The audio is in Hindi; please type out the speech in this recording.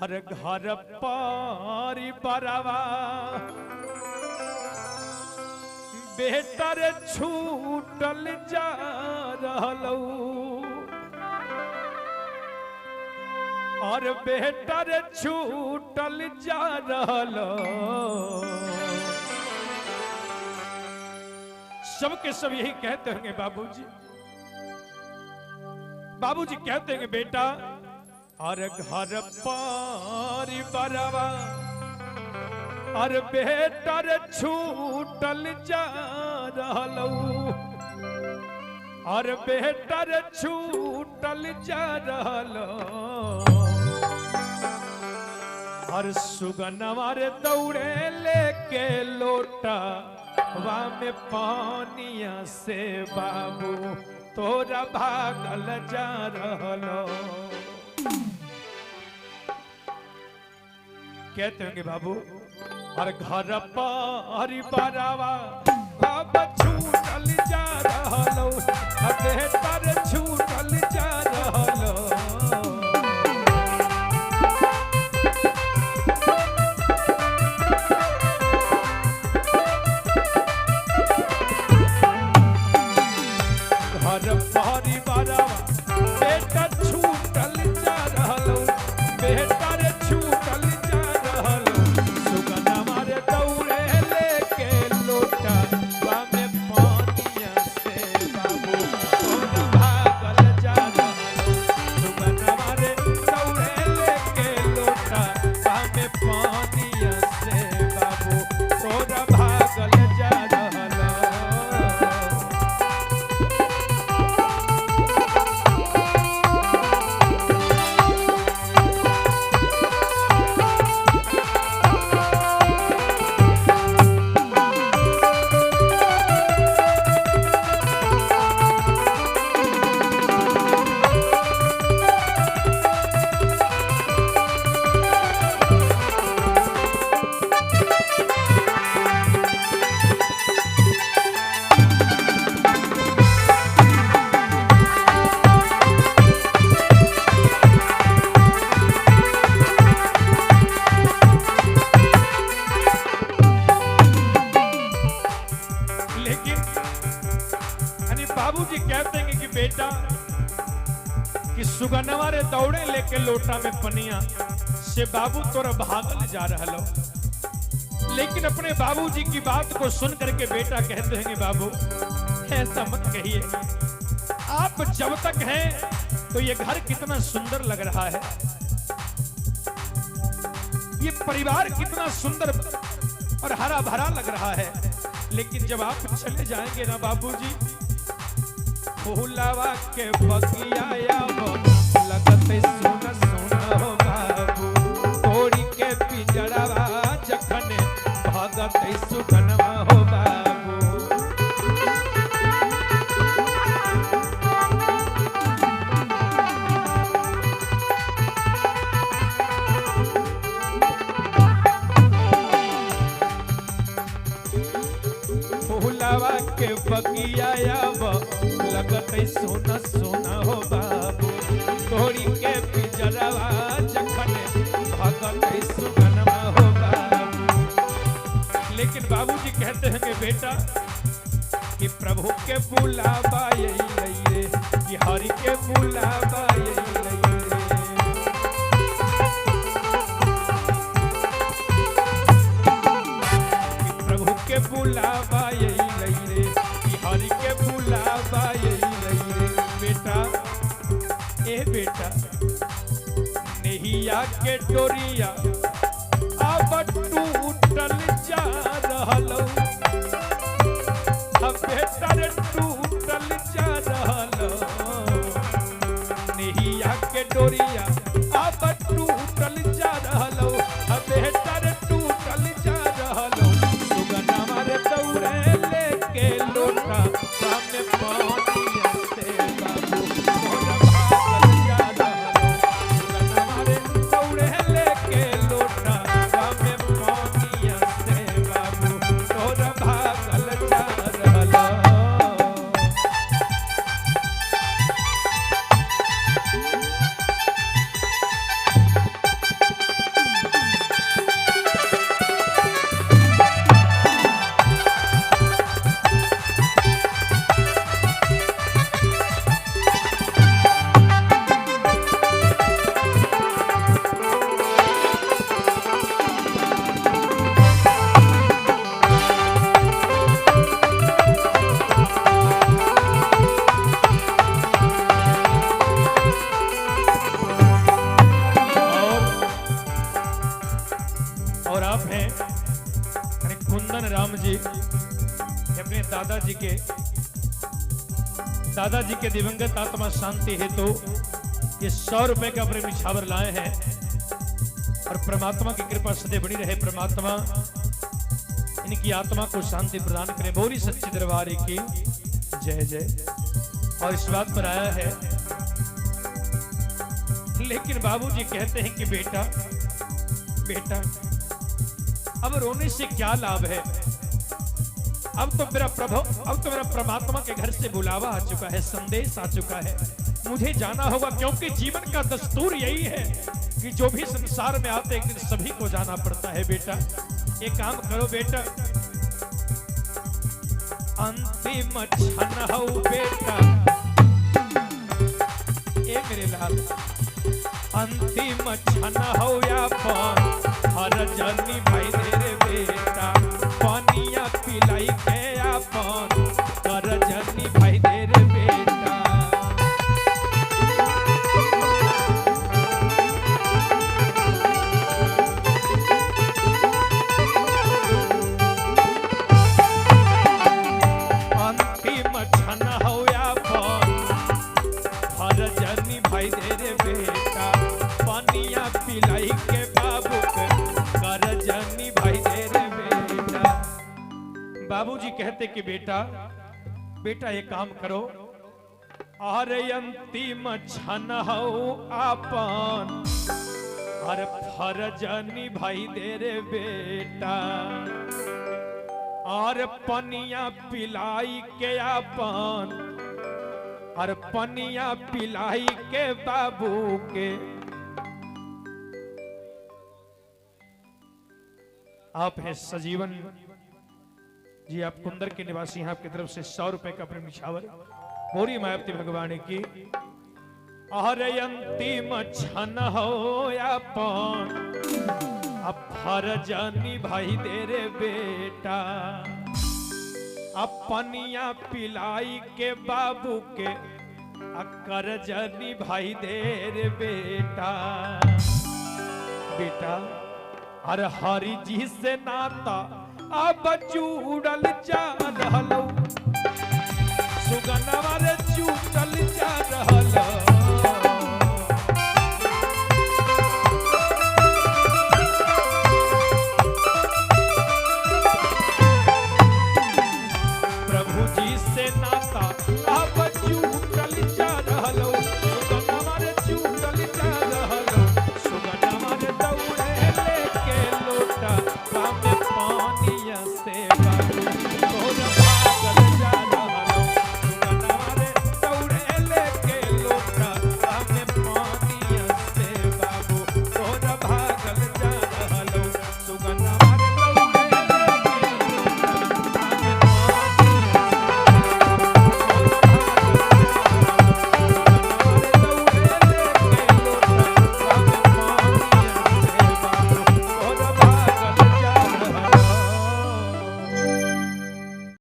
हर घर परिवारवा बेटा रे छूटल जा रहलौ और बेटा रे छूटल जा रहलौ। सबके सब यही कहते होंगे बाबूजी। बाबूजी कहते हैं बेटा और घर परिवारवा और बेटा रे छूटल जा रहलौ और बेटा रे छूटल जा रहलौ और सुगनवा रे दौड़े लेके लोटा वा में पानिया से बाबू तोरा भागल जा रहलो। कहते होंगे बाबू और घर परिवारवा बाबा छूटल जा रहलो बेटा रे छूटल जा रहलो। घर परिवारवा बेटा छूटल जा रहलो बेटा रे छूटल जा रहलो सुगनवा रे दौड़े लेके लोटा वा में पानिया से बाबू तोरा भागल जा रहलो सुगनवा रे दौड़े लेके लोटा वा में पानिया से बाबू तोरा भागल जा रहलो। बाबूजी कहते हैं कि बेटा कि सुगनवा रे दौड़े लेके लोटा में पनिया से बाबू तोरा भागल जा रहलो। लेकिन अपने बाबूजी की बात को सुन करके बेटा कहते हैं कि बाबू ऐसा मत कहिए, आप जब तक हैं तो ये घर कितना सुंदर लग रहा है, ये परिवार कितना सुंदर और हरा भरा लग रहा है। लेकिन जब आप चले जाएंगे ना बाबूजी फूलवा के बगिया लगते सुन सुन हो बाबू तोड़ी के पिंजड़वा जखने भगते सुगनवा हो बाबू। फूलवा के बगिया लगते सोना सोना हो बाबू तोड़ी के पिंजरवा जखने भगते सुगनवा हो बाबू। लेकिन बाबूजी कहते हैं कि बेटा कि प्रभु के बुलावा यही रे कि हरि के बुलावा यही रे। कि प्रभु के बुलावा यही रे कि हरि के बुलावा बेटा ए बेटा नैया के डोरिया अब टूटल जा रहलो अब बेटा रे टूटल जा रहलो नैया के डोरिया अब टूटल जा रहलो अब बेटा रे टूटल जा रहलो सुगनवा रे दौड़े लेके लोटा सामने पानिया से बाबू तोरा भागल जा रहलो सुगनवा रे दौड़े लेके लोटा सामने पानिया से बाबू तोरा भागल जा रहलो। जी अपने दादाजी के दिवंगत आत्मा शांति हेतु ये 100 रुपए का प्रेम निछावर लाए हैं और परमात्मा की कृपा सदैव बनी रहे। परमात्मा इनकी आत्मा को शांति प्रदान करे। बोली सच्ची दरबार की जय जय। और इस बात पर आया है, लेकिन बाबूजी कहते हैं कि बेटा अब रोने से क्या लाभ है। अब तो मेरा परमात्मा के घर से बुलावा आ चुका है, संदेश आ चुका है, मुझे जाना होगा। क्योंकि जीवन का दस्तूर यही है कि जो भी संसार में आते एक दिन सभी को जाना पड़ता है। बेटा एक काम करो बेटा, अंतिम क्षण हो बेटा, ए मेरे लाल, अंतिम क्षण हो या हर जनी भाई तेरे बेटा, पानिया पिलाई के अपन कर जनी भाई तेरे बेटा। अंतिम क्षण हो अपन हर जनी भाई तेरे बेटा, पानिया पिलाई के बाबू कर जनी भाई तेरे बेटा। बाबूजी कहते कि बेटा एक काम करो, अरे अंतिम क्षण हो आपन हर फर्ज निभाई दे रे बेटा, और पनिया पिलाई के आपन और पनिया पिलाई के बाबू के। आप हैं सजीवन जी, आप कुंदर के निवासी हैं, आपकी तरफ से 100 रुपए का प्रेम निछावर। मोरी मायावती भगवान की। अरे अंतिम क्षण हो अपन अब फर्ज निभाई दे रे बेटा, अपनिया पिलाई के बाबू के कर्ज निभाई दे रे बेटा। अरे हरि जी से नाता अब जुड़ल जा रहलो, सुगनवा रे जुड़ल जा रहलो।